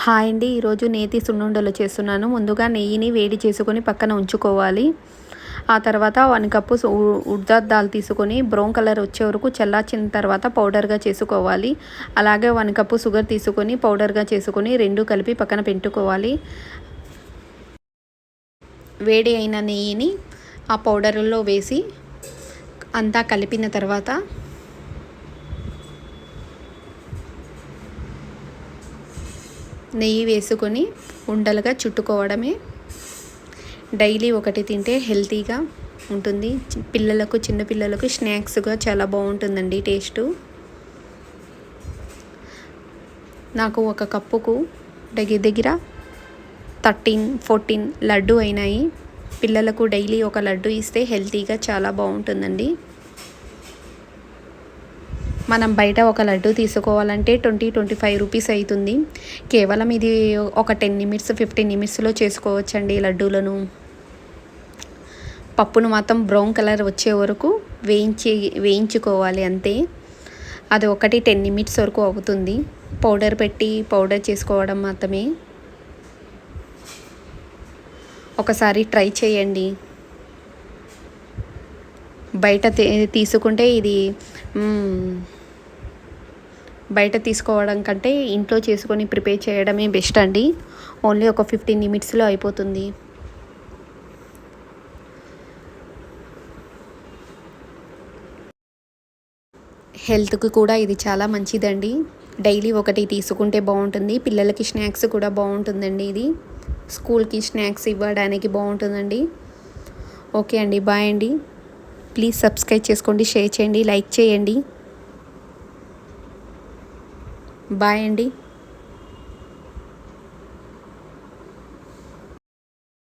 Hi అండి, ఈరోజు నేతి సున్నుండలు చేస్తున్నాను. ముందుగా నెయ్యిని వేడి చేసుకొని పక్కన ఉంచుకోవాలి. ఆ తర్వాత 1 కప్పు ఉర్ద్ దాల్ తీసుకొని బ్రౌన్ కలర్ వచ్చే వరకు చల్లార్చిన తర్వాత పౌడర్గా చేసుకోవాలి. అలాగే 1 కప్పు షుగర్ తీసుకొని పౌడర్గా చేసుకొని రెండు కలిపి పక్కన పెట్టుకోవాలి. వేడి అయిన నెయ్యిని ఆ పౌడర్లో వేసి అంతా కలిపిన తర్వాత నెయ్యి వేసుకొని ఉండలుగా చుట్టుకోవడమే. డైలీ ఒకటి తింటే హెల్తీగా ఉంటుంది. చిన్నపిల్లలకు స్నాక్స్గా చాలా బాగుంటుందండి టేస్టు. నాకు ఒక కప్పుకు దగ్గర 13-14 లడ్డు అయినాయి. పిల్లలకు డైలీ ఒక లడ్డు ఇస్తే హెల్తీగా చాలా బాగుంటుందండి. మనం బయట ఒక లడ్డు తీసుకోవాలంటే 20-25 రూపీస్ అవుతుంది. కేవలం ఇది ఒక 10 నిమిషన్స్ 15 నిమిషన్స్లో చేసుకోవచ్చండి లడ్డూలను. పప్పును మాత్రం బ్రౌన్ కలర్ వచ్చే వరకు వేయించుకోవాలి అంతే. అది ఒకటి 10 నిమిషన్స్ వరకు అవుతుంది. పౌడర్ చేసుకోవడం మాత్రమే. ఒకసారి ట్రై చేయండి. బయట తీసుకుంటే ఇది బయట తీసుకోవడం కంటే ఇంట్లో చేసుకొని ప్రిపేర్ చేయడమే బెస్ట్ అండి. ఓన్లీ ఒక 15 నిమిషన్స్లో అయిపోతుంది. హెల్త్కి కూడా ఇది చాలా మంచిదండి. డైలీ ఒకటి తీసుకుంటే బాగుంటుంది. పిల్లలకి స్నాక్స్ కూడా బాగుంటుందండి. ఇది స్కూల్కి స్నాక్స్ ఇవ్వడానికి బాగుంటుందండి. ఓకే అండి, బాయ్ అండి. ప్లీజ్ సబ్స్క్రైబ్ చేసుకోండి, షేర్ చేయండి, లైక్ చేయండి. బాయ్ అండి.